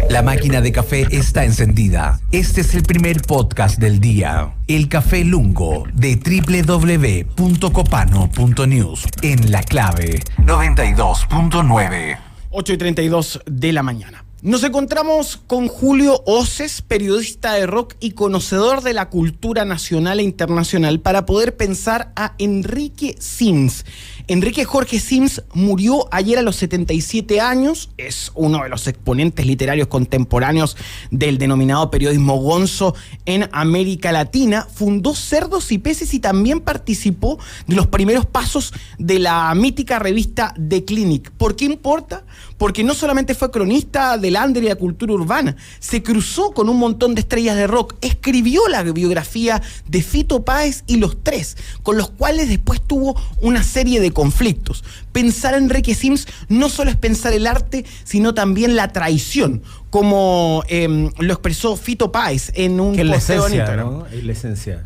La máquina de café está encendida. Este es el primer podcast del día. El Café Lungo de www.copano.news en La Clave 92.9. 8:32 de la mañana. Nos encontramos con Julio Oces, periodista de rock y conocedor de la cultura nacional e internacional, para poder pensar a Enrique Sims. Enrique Jorge Sims murió ayer a los 77 años, es uno de los exponentes literarios contemporáneos del denominado periodismo gonzo en América Latina, fundó Cerdos y Peces y también participó de los primeros pasos de la mítica revista The Clinic. ¿Por qué importa? Porque no solamente fue cronista del under y la cultura urbana, se cruzó con un montón de estrellas de rock, escribió la biografía de Fito Páez y Los Tres, con los cuales después tuvo una serie de conflictos. Pensar a Enrique Sims no solo es pensar el arte, sino también la traición, como lo expresó Fito Páez en un posteo en Instagram, ¿no? Es la esencia.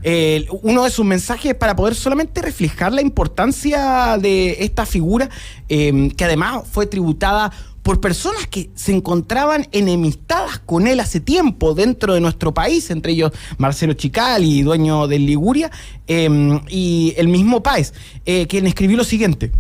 Uno de sus mensajes para poder solamente reflejar la importancia de esta figura, que además fue tributada por personas que se encontraban enemistadas con él hace tiempo dentro de nuestro país, entre ellos Marcelo Chicali, dueño del Liguria, y el mismo Páez, quien escribió lo siguiente: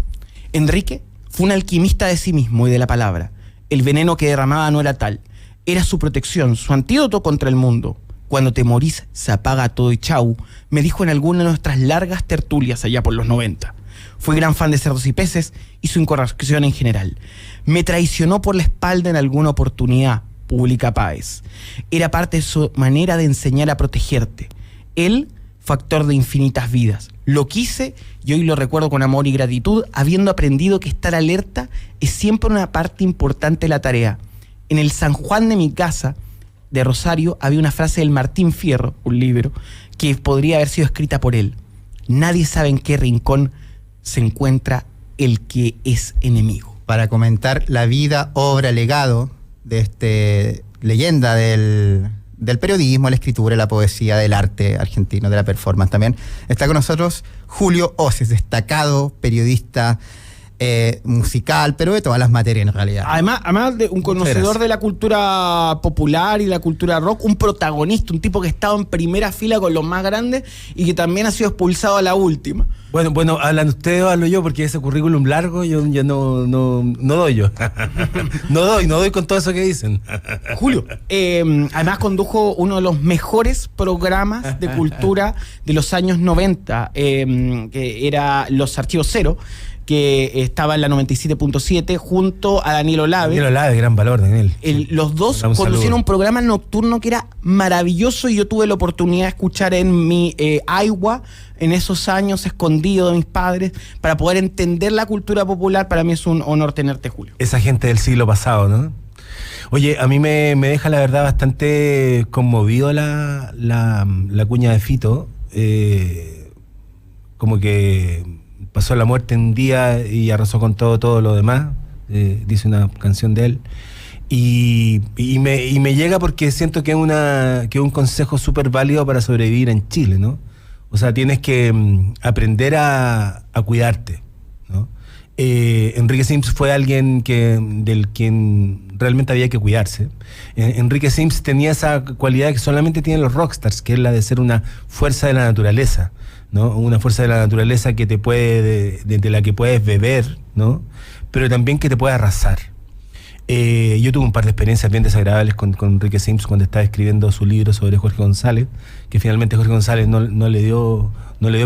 Enrique fue un alquimista de sí mismo y de la palabra. El veneno que derramaba no era tal, era su protección, su antídoto contra el mundo. Cuando te morís se apaga todo y chau, me dijo en alguna de nuestras largas tertulias allá por los 90. Fue gran fan de Cerdos y Peces y su incorrección en general. Me traicionó por la espalda en alguna oportunidad, publica Páez. Era parte de su manera de enseñar a protegerte. Él, factor de infinitas vidas. Lo quise y hoy lo recuerdo con amor y gratitud, habiendo aprendido que estar alerta es siempre una parte importante de la tarea. En el San Juan de mi casa, de Rosario, había una frase del Martín Fierro, un libro, que podría haber sido escrita por él. Nadie sabe en qué rincón se encuentra el que es enemigo. Para comentar la vida, obra, legado de este leyenda del periodismo, la escritura, la poesía, del arte argentino, de la performance también, está con nosotros Julio Oces, destacado periodista musical, pero de todas las materias en realidad. Además de un conocedor de la cultura popular y la cultura rock, un protagonista, un tipo que ha estado en primera fila con los más grandes y que también ha sido expulsado a la última. Bueno, hablan ustedes o hablo yo, porque ese currículum largo yo ya no doy yo. no doy con todo eso que dicen. Julio, además condujo uno de los mejores programas de cultura de los años 90, que era Los Archivos Cero, que estaba en la 97.7 junto a Daniel Olave. Daniel Olave, gran valor, Daniel. Los dos conducían un programa nocturno que era maravilloso y yo tuve la oportunidad de escuchar en mi Iowa, en esos años escondido de mis padres, para poder entender la cultura popular. Para mí es un honor tenerte, Julio. Esa gente del siglo pasado, ¿no? Oye, a mí me deja la verdad bastante conmovido la cuña de Fito. Como que pasó la muerte un día y arrasó con todo lo demás, dice una canción de él, y me llega porque siento que es un consejo súper válido para sobrevivir en Chile, ¿no? O sea, tienes que aprender a cuidarte, ¿no? Enrique Sims fue alguien del quien realmente había que cuidarse. Enrique Sims tenía esa cualidad que solamente tienen los rockstars, que es la de ser una fuerza de la naturaleza, ¿no? Una fuerza de la naturaleza que te puede, de la que puedes beber, ¿no? Pero también que te puede arrasar. Yo tuve un par de experiencias bien desagradables con Enrique Sims cuando estaba escribiendo su libro sobre Jorge González, que finalmente Jorge González no le dio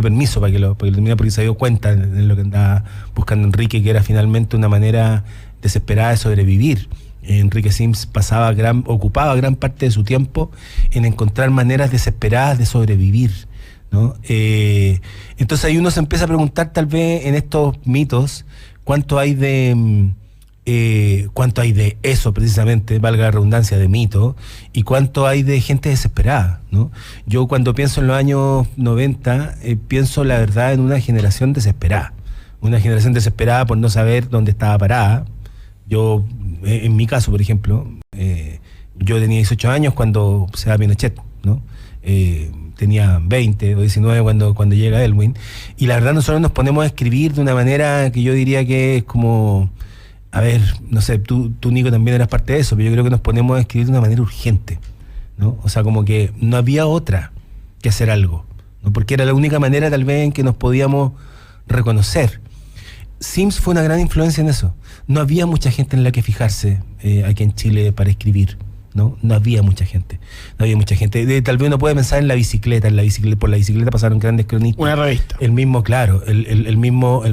permiso para que lo terminara, porque se dio cuenta de lo que andaba buscando Enrique, que era finalmente una manera desesperada de sobrevivir. Enrique Sims ocupaba gran parte de su tiempo en encontrar maneras desesperadas de sobrevivir, ¿no? Entonces ahí uno se empieza a preguntar, tal vez en estos mitos, cuánto hay de eso precisamente, valga la redundancia, de mito, y cuánto hay de gente desesperada, ¿no? Yo cuando pienso en los años 90, pienso la verdad en una generación desesperada por no saber dónde estaba parada. Yo, en mi caso, por ejemplo, yo tenía 18 años cuando se va Pinochet, ¿no? Tenía 20 o 19 cuando llega Elwin, y la verdad nosotros nos ponemos a escribir de una manera que yo diría que es como a ver, no sé, tú Nico, también eras parte de eso, pero yo creo que nos ponemos a escribir de una manera urgente, ¿no? O sea, como que no había otra que hacer algo, ¿no? Porque era la única manera tal vez en que nos podíamos reconocer. Sims fue una gran influencia en eso. No había mucha gente en la que fijarse aquí en Chile para escribir, ¿no? No había mucha gente. Tal vez uno puede pensar en la bicicleta, por la bicicleta pasaron grandes cronistas. Una revista. El mismo, claro, el mismo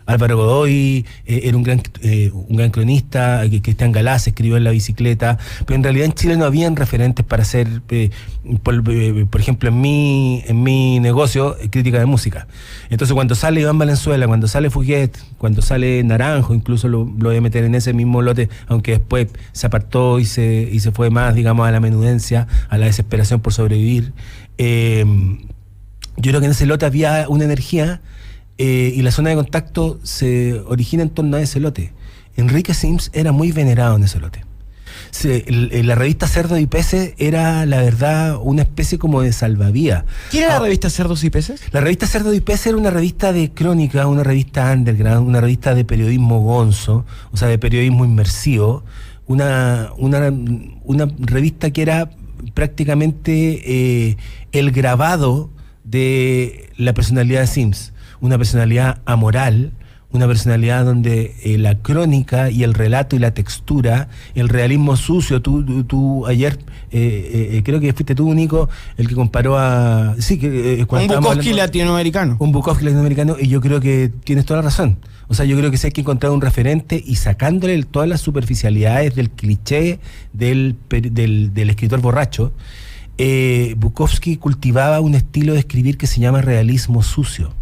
Álvaro Godoy era un gran cronista, Cristian Galás escribió en la bicicleta, pero en realidad en Chile no habían referentes para hacer, por ejemplo, en mi negocio, crítica de música. Entonces cuando sale Iván Valenzuela, cuando sale Fuguet, cuando sale Naranjo, incluso lo voy a meter en ese mismo lote, aunque después se apartó y se fue más, digamos, a la menudencia, a la desesperación por sobrevivir. Yo creo que en ese lote había una energía y la zona de contacto se origina en torno a ese lote. Enrique Sims era muy venerado en ese lote. La revista Cerdos y Peces era, la verdad, una especie como de salvavidas. ¿Quién era la revista Cerdos y Peces? La revista Cerdos y Peces era una revista de crónica, una revista underground, una revista de periodismo gonzo, o sea, de periodismo inmersivo, una revista que era prácticamente el grabado de la personalidad de Sims. Una personalidad amoral, una personalidad donde la crónica y el relato y la textura, el realismo sucio, tú ayer, creo que fuiste tú, Nico, el que comparó a... Sí, que un Bukowski latinoamericano. Un Bukowski latinoamericano, y yo creo que tienes toda la razón. O sea, yo creo que sí hay que encontrar un referente y sacándole todas las superficialidades del cliché del escritor borracho. Bukowski cultivaba un estilo de escribir que se llama realismo sucio,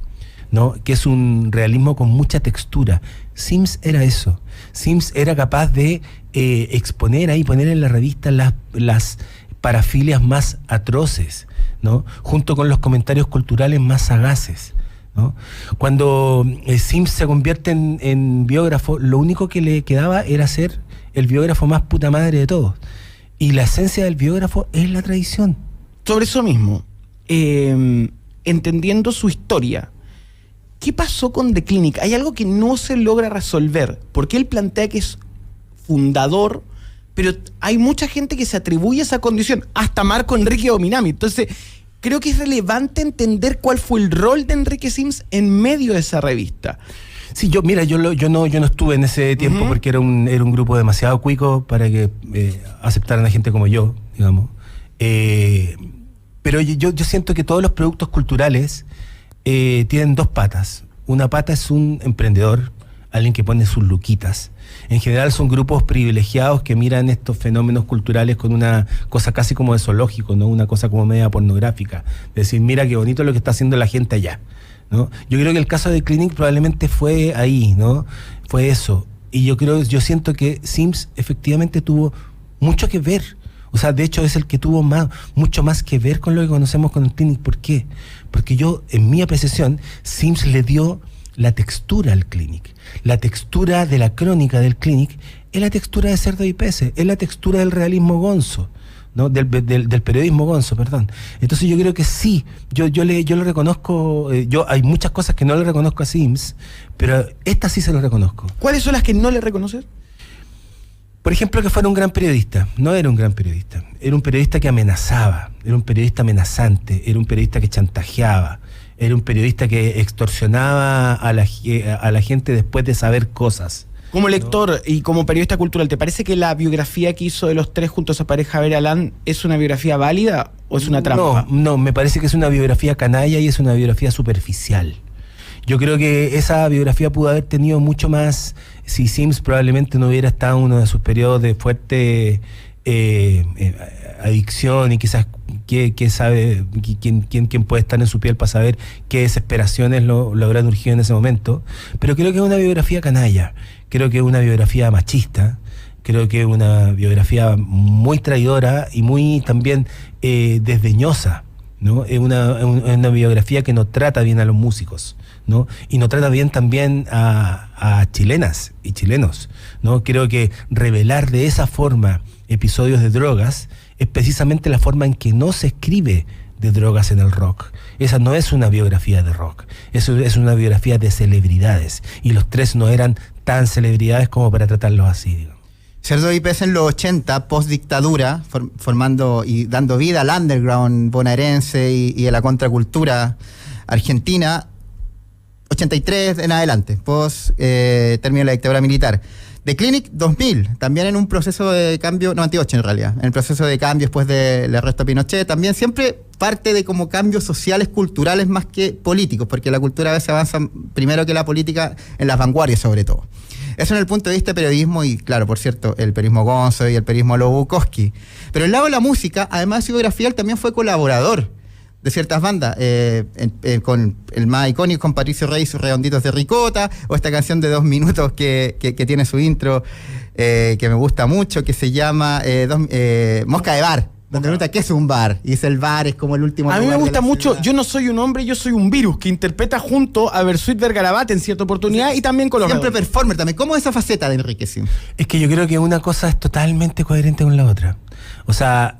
¿no? Que es un realismo con mucha textura. Sims era eso. Sims era capaz de exponer ahí, poner en la revista las parafilias más atroces, ¿no? Junto con los comentarios culturales más sagaces, ¿no? Cuando Sims se convierte en biógrafo, lo único que le quedaba era ser el biógrafo más puta madre de todos. Y la esencia del biógrafo es la tradición. Sobre eso mismo, entendiendo su historia, ¿qué pasó con The Clinic? Hay algo que no se logra resolver, porque él plantea que es fundador, pero hay mucha gente que se atribuye esa condición, hasta Marco Enrique Ominami. Entonces, creo que es relevante entender cuál fue el rol de Enrique Sims en medio de esa revista. Sí, yo no estuve en ese tiempo porque era un grupo demasiado cuico para que aceptaran a gente como yo, digamos. Pero yo siento que todos los productos culturales tienen dos patas. Una pata es un emprendedor, alguien que pone sus luquitas. En general son grupos privilegiados que miran estos fenómenos culturales con una cosa casi como de zoológico, ¿no? Una cosa como media pornográfica. Decir, mira qué bonito lo que está haciendo la gente allá, ¿no? Yo creo que el caso de Clinic probablemente fue ahí, ¿no? Fue eso. Y yo siento que Sims efectivamente tuvo mucho que ver. O sea, de hecho es el que tuvo mucho más que ver con lo que conocemos con el Clinic. ¿Por qué? Porque en mi apreciación, Sims le dio la textura al Clinic. La textura de la crónica del Clinic es la textura de Cerdos y Peces, es la textura del realismo gonzo, ¿no? Del periodismo gonzo, perdón. Entonces yo creo que sí, yo le reconozco, hay muchas cosas que no le reconozco a Sims, pero esta sí se lo reconozco. ¿Cuáles son las que no le reconoces? Por ejemplo, que fuera un gran periodista. No era un gran periodista. Era un periodista que amenazaba, era un periodista amenazante, era un periodista que chantajeaba, era un periodista que extorsionaba a la gente después de saber cosas. Como lector y como periodista cultural, ¿te parece que la biografía que hizo de los tres junto a esa pareja Javier Alán es una biografía válida o es una trampa? No, me parece que es una biografía canalla y es una biografía superficial. Yo creo que esa biografía pudo haber tenido mucho más si Sims probablemente no hubiera estado en uno de sus periodos de fuerte adicción y quizás quién puede estar en su piel para saber qué desesperaciones lo habrán urgido en ese momento. Pero creo que es una biografía canalla, creo que es una biografía machista, creo que es una biografía muy traidora y muy también desdeñosa, ¿no? Es una biografía que no trata bien a los músicos, ¿no? Y no trata bien también a chilenas y chilenos, ¿no? Creo que revelar de esa forma episodios de drogas es precisamente la forma en que no se escribe de drogas en el rock. Esa no es una biografía de rock, eso es una biografía de celebridades, y los tres no eran tan celebridades como para tratarlos así, digamos. Cerdo Ypes en los 80, post dictadura, formando y dando vida al underground bonaerense y a la contracultura argentina, 83 en adelante, post término de la dictadura militar. The Clinic 2000, también en un proceso de cambio, 98 en realidad, en el proceso de cambio después del arresto a Pinochet, también siempre parte de como cambios sociales, culturales más que políticos, porque la cultura a veces avanza primero que la política en las vanguardias sobre todo. Eso en el punto de vista de periodismo y, claro, por cierto, el periodismo Gonzo y el periodismo Lobo Bukowski. Pero el lado de la música, además de su biografía, él también fue colaborador de ciertas bandas, con el más icónico, con Patricio Rey y sus Redonditos de Ricota, o esta canción de 2 minutos que tiene su intro, que me gusta mucho, que se llama Mosca de Bar. Donde pregunta qué es un bar, y dice el bar es como el último. A mí me gusta mucho Yo no soy un hombre, yo soy un virus, que interpreta junto a Bersuit Vergarabat en cierta oportunidad, y también con los siempre performer también. ¿Cómo es esa faceta de Enrique Sims? Es que yo creo que una cosa es totalmente coherente con la otra. O sea,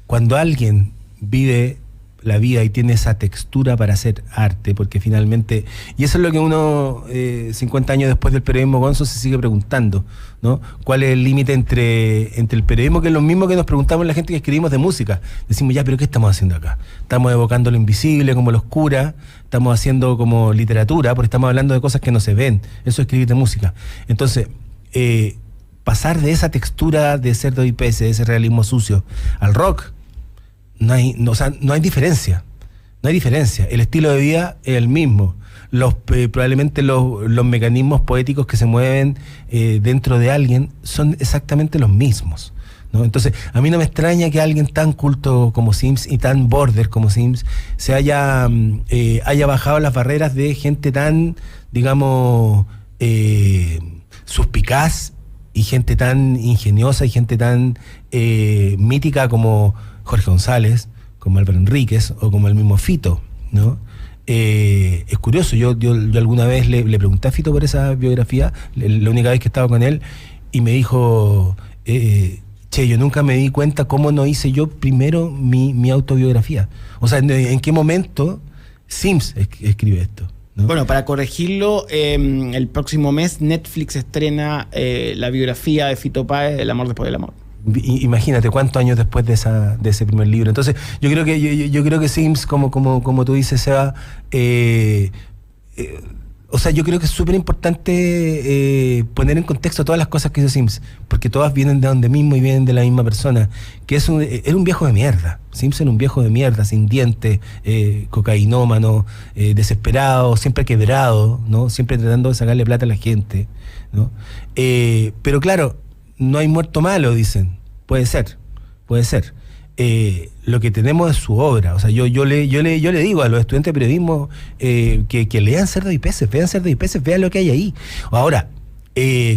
cuando alguien vive la vida y tiene esa textura para hacer arte, porque finalmente, y eso es lo que uno 50 años después del periodismo Gonzo se sigue preguntando, ¿no? ¿Cuál es el límite entre el periodismo, que es lo mismo que nos preguntamos la gente que escribimos de música? Decimos, ya, pero ¿qué estamos haciendo acá? Estamos evocando lo invisible, como lo oscura, estamos haciendo como literatura, porque estamos hablando de cosas que no se ven. Eso es escribir de música. Entonces, pasar de esa textura de Cerdo Ypes, de ese realismo sucio, al rock, no hay diferencia. No hay diferencia. El estilo de vida es el mismo. Probablemente los mecanismos poéticos que se mueven dentro de alguien son exactamente los mismos, ¿no? Entonces, a mí no me extraña que alguien tan culto como Sims y tan border como Sims se haya bajado las barreras de gente tan, digamos, suspicaz, y gente tan ingeniosa y gente tan mítica como Jorge González, como Álvaro Enríquez o como el mismo Fito, ¿no? Es curioso, yo alguna vez le pregunté a Fito por esa biografía, la única vez que estaba con él, y me dijo, yo nunca me di cuenta cómo no hice yo primero mi autobiografía. O sea, ¿en qué momento Sims escribe esto? ¿No? Bueno, para corregirlo, el próximo mes Netflix estrena la biografía de Fito Páez, El amor después del amor. Imagínate cuántos años después de ese primer libro. Entonces, yo creo que Sims, como tú dices, Seba, o sea, yo creo que es súper importante poner en contexto todas las cosas que hizo Sims, porque todas vienen de donde mismo y vienen de la misma persona, que era un viejo de mierda. Sims era un viejo de mierda, sin dientes, cocainómano, desesperado, siempre quebrado, ¿no? Siempre tratando de sacarle plata a la gente, ¿no? Pero claro, no hay muerto malo, dicen. Puede ser. Lo que tenemos es su obra. O sea, yo le digo a los estudiantes de periodismo que lean Cerdo Ypes, vean Cerdo Ypes, vean lo que hay ahí. Ahora,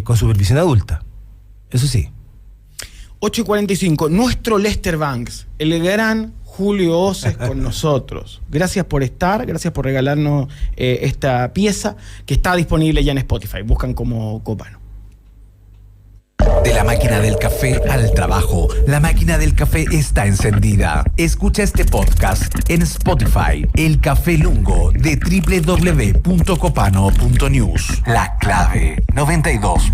con supervisión adulta. Eso sí. 8:45, nuestro Lester Banks, el gran Julio Oces con nosotros. Gracias por estar, gracias por regalarnos esta pieza que está disponible ya en Spotify. Buscan como Copano. De la máquina del café al trabajo, la máquina del café está encendida. Escucha este podcast en Spotify, El Café Lungo de www.copano.news. La clave 92.